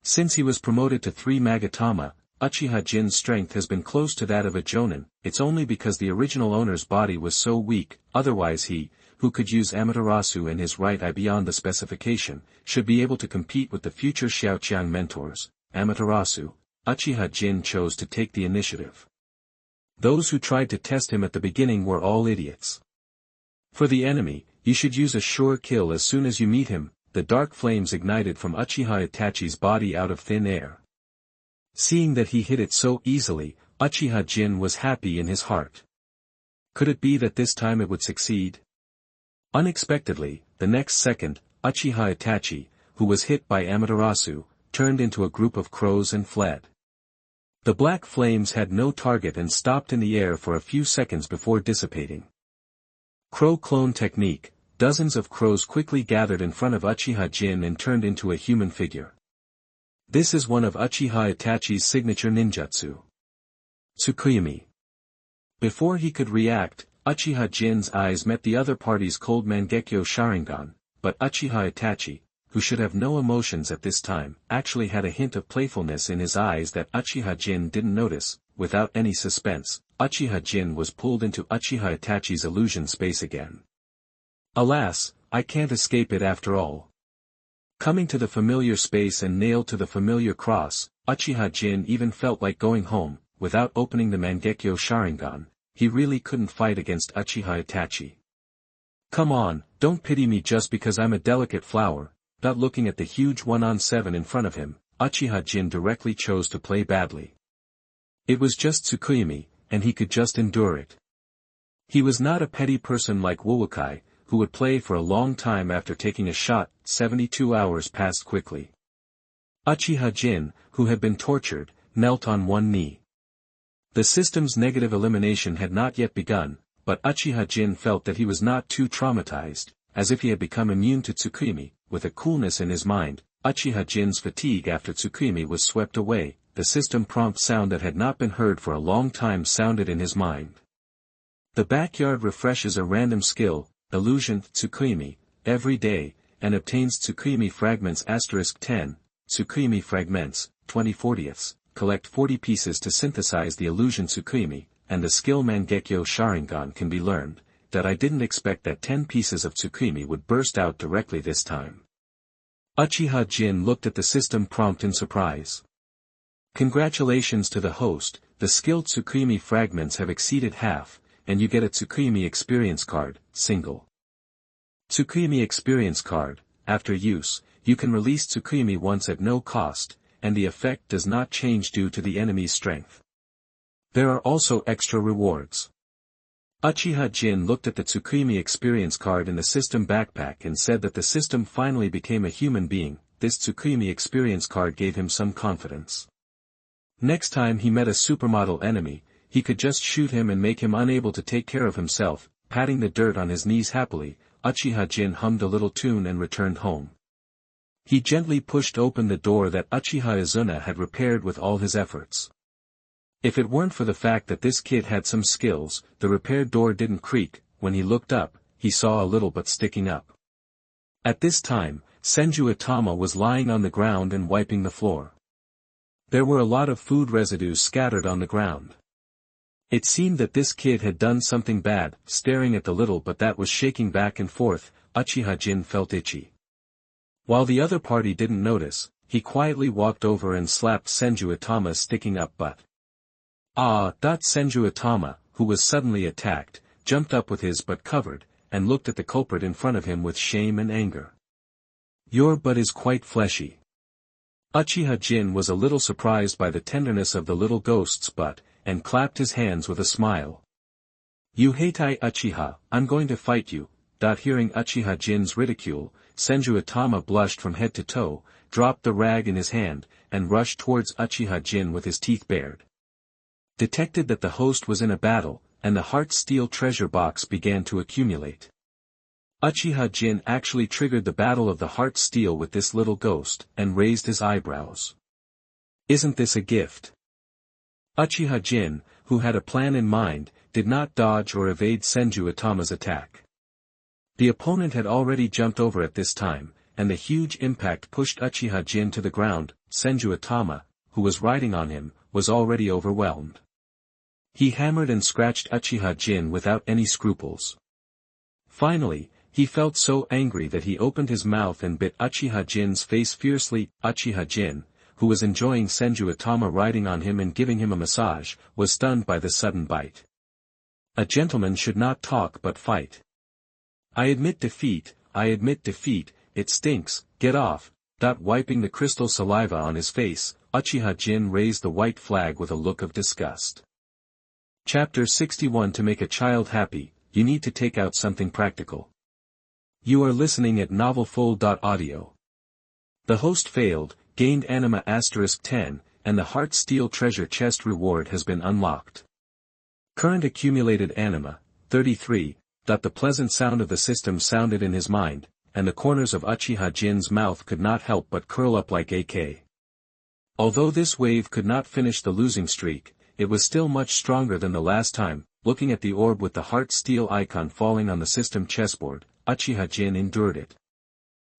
Since he was promoted to 3 magatama, Uchiha Jin's strength has been close to that of a jonin. It's only because the original owner's body was so weak, otherwise he, who could use Amaterasu in his right eye beyond the specification, should be able to compete with the future Xiaoqiang mentors. Amaterasu, Uchiha Jin chose to take the initiative. Those who tried to test him at the beginning were all idiots. For the enemy, you should use a sure kill as soon as you meet him. The dark flames ignited from Uchiha Itachi's body out of thin air. Seeing that he hit it so easily, Uchiha Jin was happy in his heart. Could it be that this time it would succeed? Unexpectedly, the next second, Uchiha Itachi, who was hit by Amaterasu, turned into a group of crows and fled. The black flames had no target and stopped in the air for a few seconds before dissipating. Crow clone technique. Dozens of crows quickly gathered in front of Uchiha Jin and turned into a human figure. This is one of Uchiha Itachi's signature ninjutsu. Tsukuyomi. Before he could react, Uchiha Jin's eyes met the other party's cold Mangekyo Sharingan, but Uchiha Itachi, who should have no emotions at this time, actually had a hint of playfulness in his eyes that Uchiha Jin didn't notice. Without any suspense, Uchiha Jin was pulled into Uchiha Itachi's illusion space again. Alas, I can't escape it after all. Coming to the familiar space and nailed to the familiar cross, Uchiha Jin even felt like going home. Without opening the Mangekyo Sharingan, he really couldn't fight against Uchiha Itachi. Come on, don't pity me just because I'm a delicate flower. Not looking at the huge 1-on-7 in front of him, Uchiha Jin directly chose to play badly. It was just Tsukuyomi, and he could just endure it. He was not a petty person like Wuwakai, who would play for a long time after taking a shot. 72 hours passed quickly. Uchiha Jin, who had been tortured, knelt on one knee. The system's negative elimination had not yet begun, but Uchiha Jin felt that he was not too traumatized, as if he had become immune to Tsukuyomi. With a coolness in his mind, Uchiha Jin's fatigue after Tsukuyomi was swept away. The system prompt sound that had not been heard for a long time sounded in his mind. The backyard refreshes a random skill, illusion Tsukuyomi, every day, and obtains Tsukuyomi fragments *10, Tsukuyomi fragments, 20/40ths, collect 40 pieces to synthesize the illusion Tsukuyomi, and the skill Mangekyo Sharingan can be learned. That I didn't expect that 10 pieces of Tsukuyomi would burst out directly this time. Uchiha Jin looked at the system prompt in surprise. Congratulations to the host, the skilled Tsukuyomi fragments have exceeded half, and you get a Tsukuyomi experience card, single. Tsukuyomi experience card, after use, you can release Tsukuyomi once at no cost, and the effect does not change due to the enemy's strength. There are also extra rewards. Uchiha Jin looked at the Tsukuyomi experience card in the system backpack and said that the system finally became a human being. This Tsukuyomi experience card gave him some confidence. Next time he met a supermodel enemy, he could just shoot him and make him unable to take care of himself. Patting the dirt on his knees happily, Uchiha Jin hummed a little tune and returned home. He gently pushed open the door that Uchiha Izuna had repaired with all his efforts. If it weren't for the fact that this kid had some skills, the repaired door didn't creak. When he looked up, he saw a little but sticking up. At this time, Senju Itama was lying on the ground and wiping the floor. There were a lot of food residues scattered on the ground. It seemed that this kid had done something bad. Staring at the little but that was shaking back and forth, Uchiha Jin felt itchy. While the other party didn't notice, he quietly walked over and slapped Senju Itama's sticking up butt. Senju Itama, who was suddenly attacked, jumped up with his butt covered, and looked at the culprit in front of him with shame and anger. Your butt is quite fleshy. Uchiha Jin was a little surprised by the tenderness of the little ghost's butt, and clapped his hands with a smile. You heitai Uchiha, I'm going to fight you. Hearing Uchiha Jin's ridicule, Senju Itama blushed from head to toe, dropped the rag in his hand, and rushed towards Uchiha Jin with his teeth bared. Detected that the host was in a battle, and the heart steel treasure box began to accumulate. Uchiha Jin actually triggered the battle of the heart steel with this little ghost, and raised his eyebrows. Isn't this a gift? Uchiha Jin, who had a plan in mind, did not dodge or evade Senju Itama's attack. The opponent had already jumped over at this time, and the huge impact pushed Uchiha Jin to the ground. Senju Itama, who was riding on him, was already overwhelmed. He hammered and scratched Uchiha Jin without any scruples. Finally, he felt so angry that he opened his mouth and bit Uchiha Jin's face fiercely. Uchiha Jin, who was enjoying Senju Itama riding on him and giving him a massage, was stunned by the sudden bite. A gentleman should not talk but fight. I admit defeat, it stinks, get off. Wiping the crystal saliva on his face, Uchiha Jin raised the white flag with a look of disgust. Chapter 61. To make a child happy, you need to take out something practical. You are listening at NovelFull.audio. The host failed, gained anima *10, and the heart steel treasure chest reward has been unlocked. Current accumulated anima, 33. The pleasant sound of the system sounded in his mind, and the corners of Uchiha Jin's mouth could not help but curl up like AK. Although this wave could not finish the losing streak, it was still much stronger than the last time. Looking at the orb with the heart steel icon falling on the system chessboard, Uchiha Jin endured it.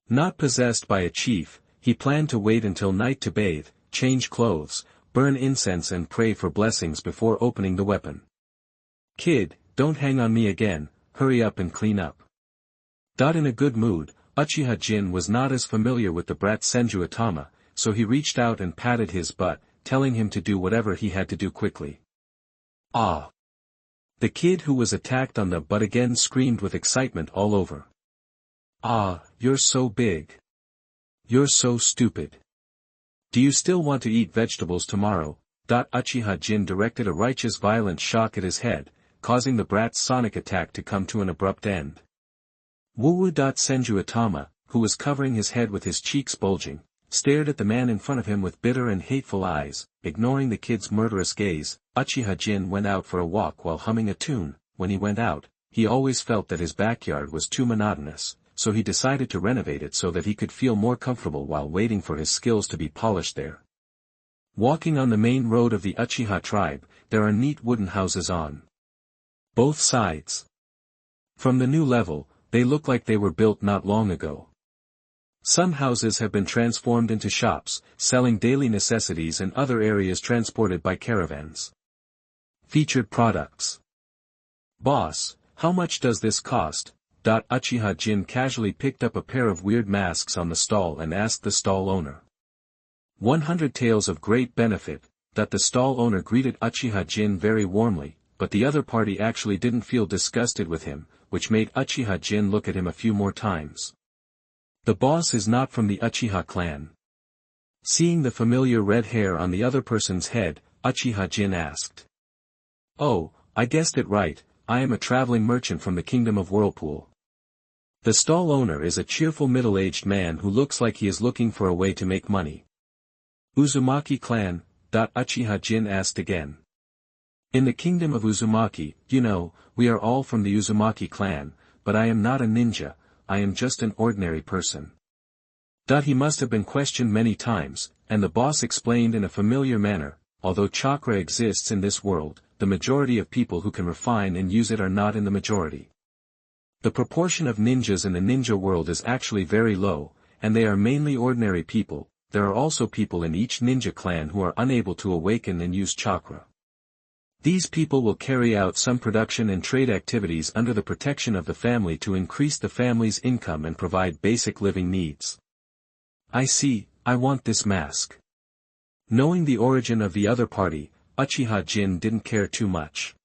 Not possessed by a chief, he planned to wait until night to bathe, change clothes, burn incense and pray for blessings before opening the weapon. Kid, don't hang on me again, hurry up and clean up. In a good mood, Uchiha Jin was not as familiar with the brat Senju Itama, so he reached out and patted his butt, telling him to do whatever he had to do quickly. The kid who was attacked on the butt again screamed with excitement all over. Ah, you're so big. You're so stupid. Do you still want to eat vegetables tomorrow? Uchiha Jin directed a righteous violent shock at his head, causing the brat's sonic attack to come to an abrupt end. Wuwu. Senju Atama, who was covering his head with his cheeks bulging, stared at the man in front of him with bitter and hateful eyes. Ignoring the kid's murderous gaze, Uchiha Jin went out for a walk while humming a tune. When he went out, he always felt that his backyard was too monotonous, so he decided to renovate it so that he could feel more comfortable while waiting for his skills to be polished there. Walking on the main road of the Uchiha tribe, there are neat wooden houses on both sides. From the new level, they look like they were built not long ago. Some houses have been transformed into shops, selling daily necessities, and other areas transported by caravans. Featured products. Boss, how much does this cost? Uchiha Jin casually picked up a pair of weird masks on the stall and asked the stall owner. 100 taels of great benefit. The stall owner greeted Uchiha Jin very warmly, but the other party actually didn't feel disgusted with him, which made Uchiha Jin look at him a few more times. The boss is not from the Uchiha clan. Seeing the familiar red hair on the other person's head, Uchiha Jin asked. Oh, I guessed it right, I am a traveling merchant from the kingdom of Whirlpool. The stall owner is a cheerful middle-aged man who looks like he is looking for a way to make money. Uzumaki clan? Uchiha Jin asked again. In the kingdom of Uzumaki, you know, we are all from the Uzumaki clan, but I am not a ninja, I am just an ordinary person. He must have been questioned many times, and the boss explained in a familiar manner, although chakra exists in this world, the majority of people who can refine and use it are not in the majority. The proportion of ninjas in the ninja world is actually very low, and they are mainly ordinary people. There are also people in each ninja clan who are unable to awaken and use chakra. These people will carry out some production and trade activities under the protection of the family to increase the family's income and provide basic living needs. I see, I want this mask. Knowing the origin of the other party, Uchiha Jin didn't care too much.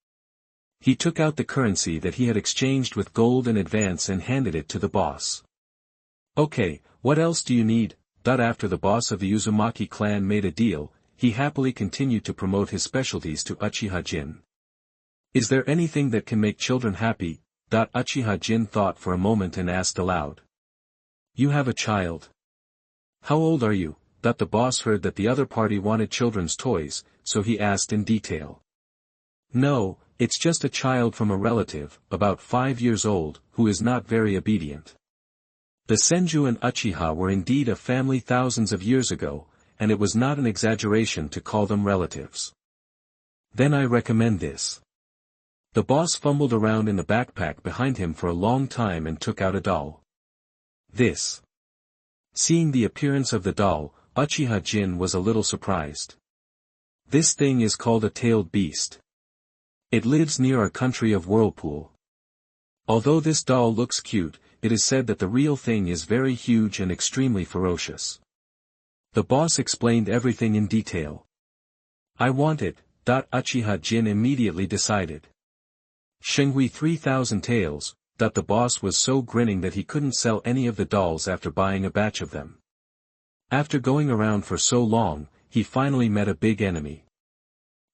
He took out the currency that he had exchanged with gold in advance and handed it to the boss. Okay, what else do you need? After the boss of the Uzumaki clan made a deal, he happily continued to promote his specialties to Uchiha Jin. Is there anything that can make children happy? Uchiha Jin thought for a moment and asked aloud. You have a child. How old are you? The boss heard that the other party wanted children's toys, so he asked in detail. No, it's just a child from a relative, about 5 years old, who is not very obedient. The Senju and Uchiha were indeed a family thousands of years ago, and it was not an exaggeration to call them relatives. Then I recommend this. The boss fumbled around in the backpack behind him for a long time and took out a doll. This. Seeing the appearance of the doll, Uchiha Jin was a little surprised. This thing is called a tailed beast. It lives near our country of Whirlpool. Although this doll looks cute, it is said that the real thing is very huge and extremely ferocious. The boss explained everything in detail. I want it. Uchiha Jin immediately decided. Shenghui 3,000 taels. The boss was so grinning that he couldn't sell any of the dolls after buying a batch of them. After going around for so long, he finally met a big enemy.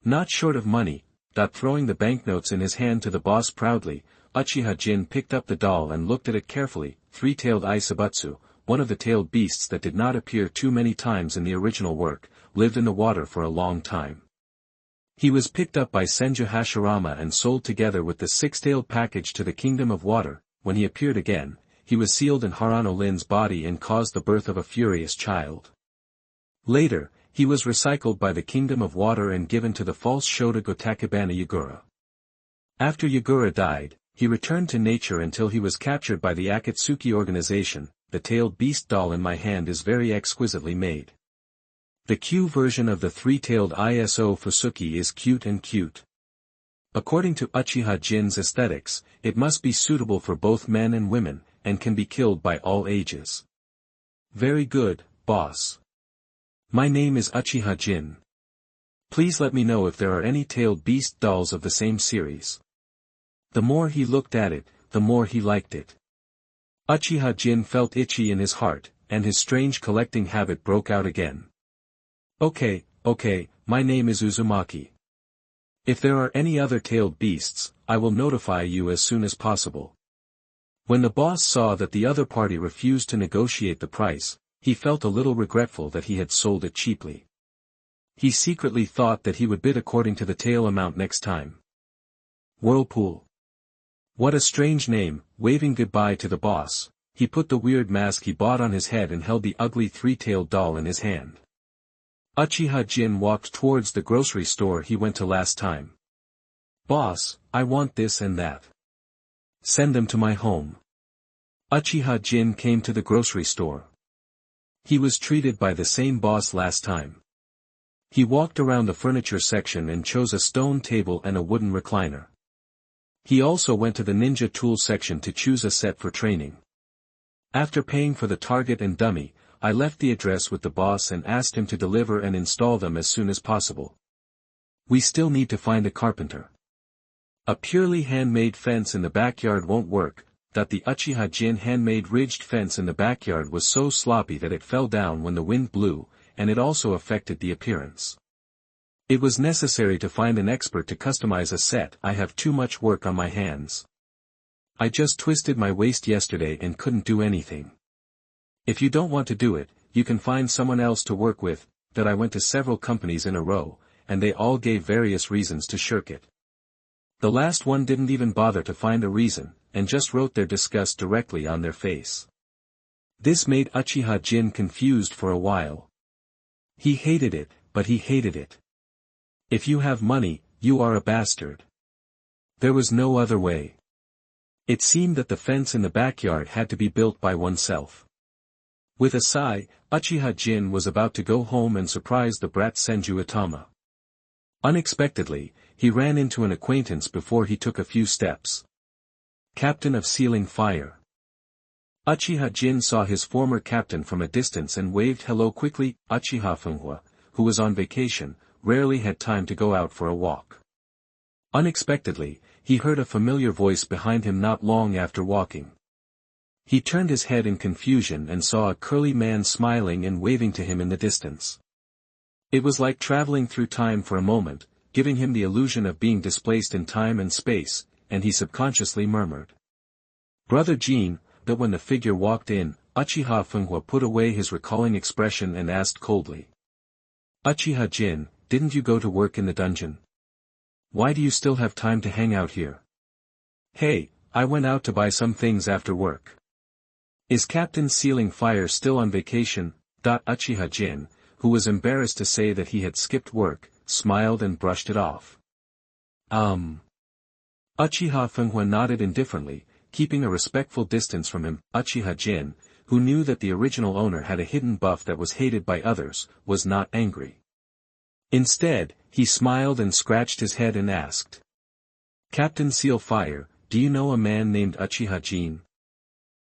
Not short of money. Throwing the banknotes in his hand to the boss proudly, Uchiha Jin picked up the doll and looked at it carefully. Three-tailed Isabutsu, one of the tailed beasts that did not appear too many times in the original work, lived in the water for a long time. He was picked up by Senju Hashirama and sold together with the six-tailed package to the Kingdom of Water. When he appeared again, he was sealed in Harano Lin's body and caused the birth of a furious child. Later, he was recycled by the Kingdom of Water and given to the false Shota Gotakibana Yagura. After Yagura died, he returned to nature until he was captured by the Akatsuki organization. The tailed beast doll in my hand is very exquisitely made. The Q version of the three-tailed ISO Fusuki is cute and cute. According to Uchiha Jin's aesthetics, it must be suitable for both men and women, and can be killed by all ages. Very good, boss. My name is Uchiha Jin. Please let me know if there are any tailed beast dolls of the same series. The more he looked at it, the more he liked it. Uchiha Jin felt itchy in his heart, and his strange collecting habit broke out again. Okay, my name is Uzumaki. If there are any other tailed beasts, I will notify you as soon as possible. When the boss saw that the other party refused to negotiate the price, he felt a little regretful that he had sold it cheaply. He secretly thought that he would bid according to the tail amount next time. Whirlpool. What a strange name. Waving goodbye to the boss, he put the weird mask he bought on his head and held the ugly three-tailed doll in his hand. Uchiha Jin walked towards the grocery store he went to last time. Boss, I want this and that. Send them to my home. Uchiha Jin came to the grocery store. He was treated by the same boss last time. He walked around the furniture section and chose a stone table and a wooden recliner. He also went to the ninja tool section to choose a set for training. After paying for the target and dummy, I left the address with the boss and asked him to deliver and install them as soon as possible. We still need to find a carpenter. A purely handmade fence in the backyard won't work. That the Uchiha Jin handmade ridged fence in the backyard was so sloppy that it fell down when the wind blew, and it also affected the appearance. It was necessary to find an expert to customize a set. I have too much work on my hands. I just twisted my waist yesterday and couldn't do anything. If you don't want to do it, you can find someone else to work with. That I went to several companies in a row, and they all gave various reasons to shirk it. The last one didn't even bother to find a reason, and just wrote their disgust directly on their face. This made Uchiha Jin confused for a while. He hated it, but he hated it. If you have money, you are a bastard. There was no other way. It seemed that the fence in the backyard had to be built by oneself. With a sigh, Uchiha Jin was about to go home and surprise the brat Senju Itama. Unexpectedly, he ran into an acquaintance before he took a few steps. Captain of Sealing Fire. Uchiha Jin saw his former captain from a distance and waved hello quickly. Uchiha Funghua, who was on vacation, rarely had time to go out for a walk. Unexpectedly, he heard a familiar voice behind him not long after walking. He turned his head in confusion and saw a curly man smiling and waving to him in the distance. It was like traveling through time for a moment, giving him the illusion of being displaced in time and space, and he subconsciously murmured, "Brother Jean." But when the figure walked in, Uchiha Funghua put away his recalling expression and asked coldly, "Uchiha Jin, didn't you go to work in the dungeon? Why do you still have time to hang out here?" "Hey, I went out to buy some things after work." "Is Captain Sealing Fire still on vacation?" Uchiha Jin, who was embarrassed to say that he had skipped work, smiled and brushed it off. Uchiha Funghua nodded indifferently, keeping a respectful distance from him. Uchiha Jin, who knew that the original owner had a hidden buff that was hated by others, was not angry. Instead, he smiled and scratched his head and asked, "Captain Seal Fire, do you know a man named Uchiha Jin?"